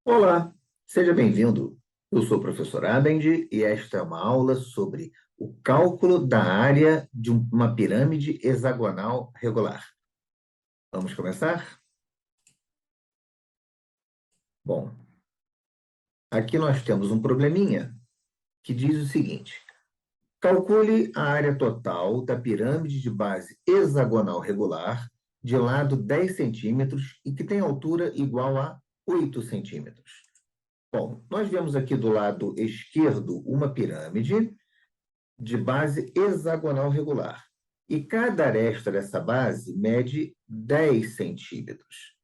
Olá, seja bem-vindo. Eu sou o professor Abendi e esta é uma aula sobre o cálculo da área de uma pirâmide hexagonal regular. Vamos começar? Bom, aqui nós temos um probleminha que diz o seguinte: calcule a área total da pirâmide de base hexagonal regular de lado 10 centímetros e que tem altura igual a 8 centímetros. Bom, nós vemos aqui do lado esquerdo uma pirâmide de base hexagonal regular. E cada aresta dessa base mede 10 centímetros.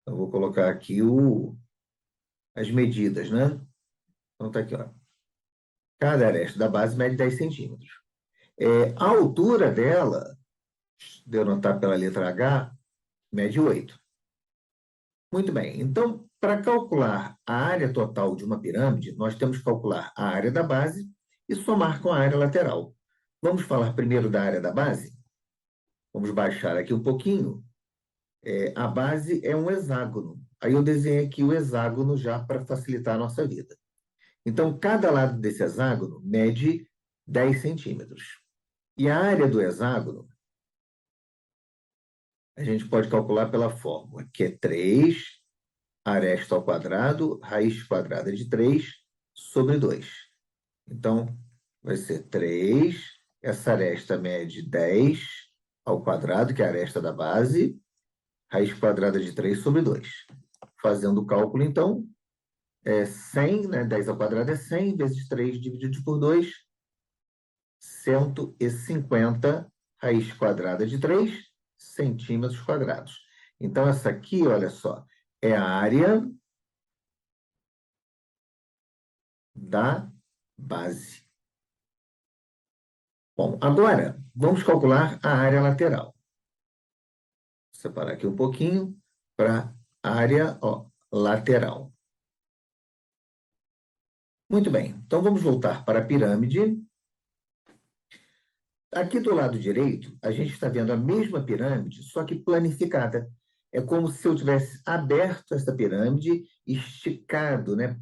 Eu vou colocar aqui as medidas, né? Então, tá aqui, ó. Cada aresta da base mede 10 centímetros. A altura dela, denotada pela letra H, mede 8. Muito bem. Então, para calcular a área total de uma pirâmide, nós temos que calcular a área da base e somar com a área lateral. Vamos falar primeiro da área da base? Vamos baixar aqui um pouquinho. A base é um hexágono. Aí eu desenhei aqui o hexágono já para facilitar a nossa vida. Então, cada lado desse hexágono mede 10 centímetros. E a área do hexágono, a gente pode calcular pela fórmula, que é 3 aresta ao quadrado, raiz quadrada de 3 sobre 2. Então, vai ser 3, essa aresta mede 10 ao quadrado, que é a aresta da base, raiz quadrada de 3 sobre 2. Fazendo o cálculo, então, 100, né? 10 ao quadrado é 100, vezes 3 dividido por 2, 150 raiz quadrada de 3 centímetros quadrados. Então, essa aqui, olha só, é a área da base. Bom, agora, vamos calcular a área lateral. Vou separar aqui um pouquinho para a área lateral. Muito bem, então vamos voltar para a pirâmide. Aqui do lado direito, a gente está vendo a mesma pirâmide, só que planificada. É como se eu tivesse aberto essa pirâmide, esticado, né?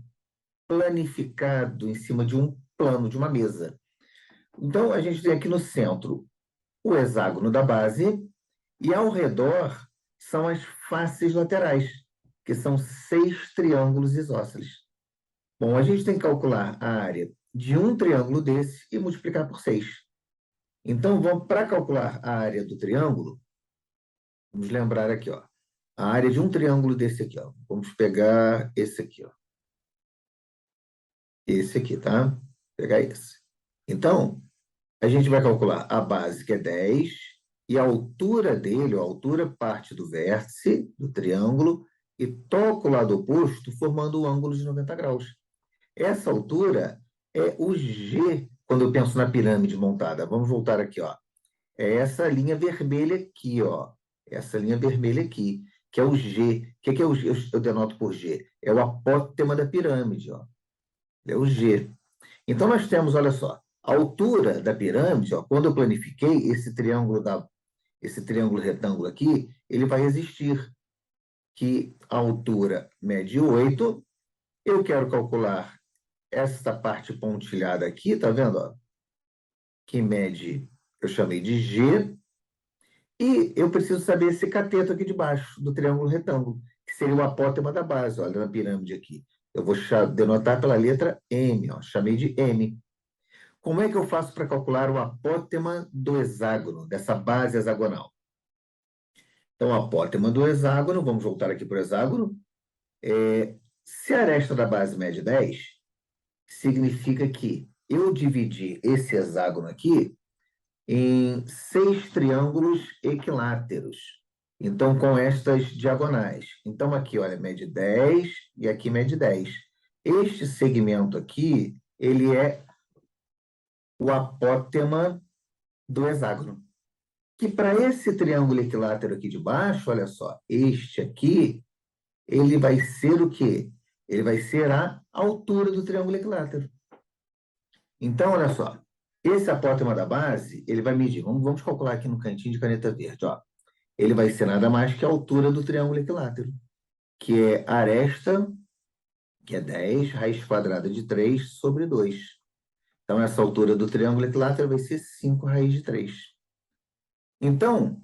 Planificado em cima de um plano, de uma mesa. Então, a gente tem aqui no centro o hexágono da base e ao redor são as faces laterais, que são 6 triângulos isósceles. Bom, a gente tem que calcular a área de um triângulo desse e multiplicar por 6. Então, para calcular a área do triângulo, vamos lembrar aqui, ó, a área de um triângulo desse aqui, ó. Vamos pegar esse aqui, ó. Esse aqui, tá? Vou pegar esse. Então, a gente vai calcular a base, que é 10, e a altura dele, a altura parte do vértice do triângulo e toca o lado oposto, formando o ângulo de 90 graus. Essa altura é o G, quando eu penso na pirâmide montada. Vamos voltar aqui, ó. É essa linha vermelha aqui, ó. Essa linha vermelha aqui, que é o G. O que é o G? Eu denoto por G. É o apótema da pirâmide, ó. É o G. Então, nós temos, olha só, a altura da pirâmide, ó, quando eu planifiquei esse triângulo retângulo aqui, ele vai existir, que a altura mede 8. Eu quero calcular essa parte pontilhada aqui, tá vendo, ó? Que mede, eu chamei de G, e eu preciso saber esse cateto aqui de baixo, do triângulo retângulo, que seria o apótema da base, olha, na pirâmide aqui. Eu vou denotar pela letra M, ó, chamei de M. Como é que eu faço para calcular o apótema do hexágono, dessa base hexagonal? Então, o apótema do hexágono, vamos voltar aqui para o hexágono. Se a aresta da base mede 10, significa que eu dividi esse hexágono aqui em 6 triângulos equiláteros. Então, com estas diagonais. Então, aqui, olha, mede 10 e aqui mede 10. Este segmento aqui, ele é o apótema do hexágono. Que para esse triângulo equilátero aqui de baixo, olha só, este aqui, ele vai ser o quê? Ele vai ser a altura do triângulo equilátero. Então, olha só, esse apótema da base, ele vai medir, vamos calcular aqui no cantinho de caneta verde, ó. Ele vai ser nada mais que a altura do triângulo equilátero, que é a aresta que é 10 raiz quadrada de 3 sobre 2. Então, essa altura do triângulo equilátero vai ser 5 raiz de 3. Então,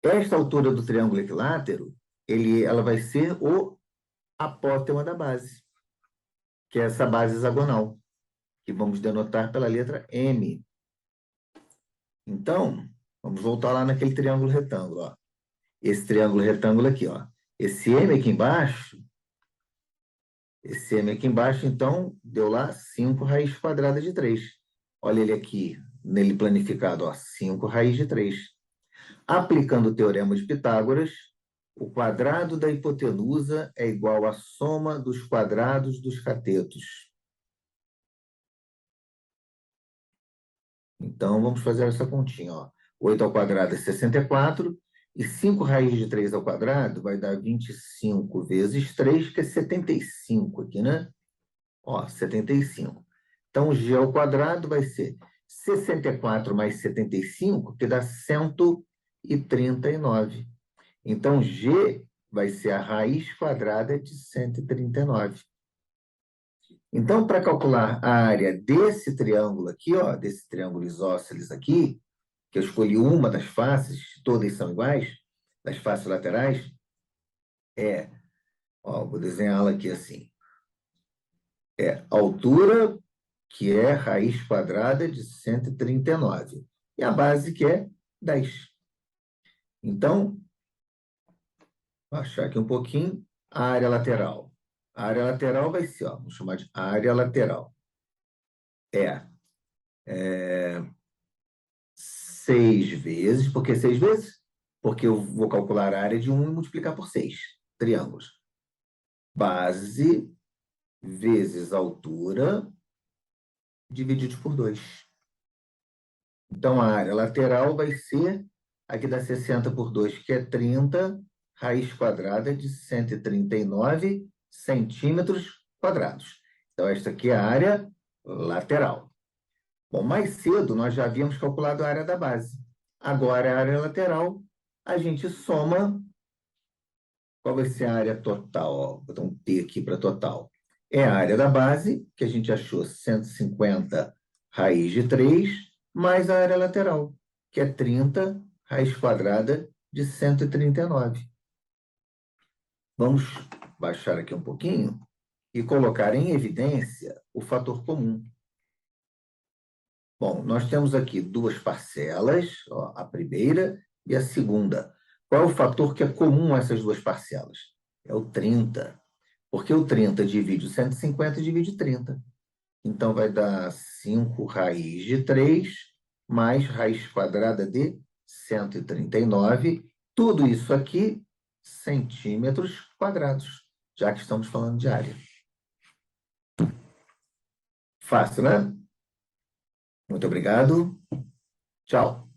esta altura do triângulo equilátero, ela vai ser o apótema da base, que é essa base hexagonal, que vamos denotar pela letra M. Então, vamos voltar lá naquele triângulo retângulo, ó. Esse triângulo retângulo aqui, ó. Esse M aqui embaixo, então, deu lá 5 raiz quadrada de 3. Olha ele aqui, nele planificado, ó, 5 raiz de 3. Aplicando o teorema de Pitágoras, o quadrado da hipotenusa é igual à soma dos quadrados dos catetos. Então, vamos fazer essa continha, ó. 8 ao quadrado é 64, e 5 raiz de 3 ao quadrado vai dar 25 vezes 3, que é 75 aqui, né? Ó, 75. Então, g ao quadrado vai ser 64 mais 75, que dá 139. Então, g vai ser a raiz quadrada de 139. Então, para calcular a área desse triângulo aqui, ó, desse triângulo isósceles aqui, que eu escolhi uma das faces, todas são iguais, das faces laterais, vou desenhá-la aqui assim. É a altura, que é raiz quadrada de 139. E a base, que é 10. Então, vou achar aqui um pouquinho a área lateral. A área lateral vai ser, ó, vamos chamar de área lateral. É 6 vezes, por que 6 vezes? Porque eu vou calcular a área de 1 e multiplicar por 6 triângulos. Base vezes altura dividido por 2. Então, a área lateral vai ser, aqui dá 60 por 2, que é 30, raiz quadrada de 139 centímetros quadrados. Então, esta aqui é a área lateral. Bom, mais cedo nós já havíamos calculado a área da base. Agora, a área lateral, a gente soma. Qual vai ser a área total? Ó, vou botar um T aqui para total. É a área da base, que a gente achou 150 raiz de 3, mais a área lateral, que é 30 raiz quadrada de 139. Vamos baixar aqui um pouquinho e colocar em evidência o fator comum. Bom, nós temos aqui duas parcelas, ó, a primeira e a segunda. Qual é o fator que é comum a essas duas parcelas? É o 30. Porque o 30 divide o 150 e divide 30. Então, vai dar 5 raiz de 3 mais raiz quadrada de 139. Tudo isso aqui, centímetros quadrados, já que estamos falando de área. Fácil, né? Muito obrigado. Tchau.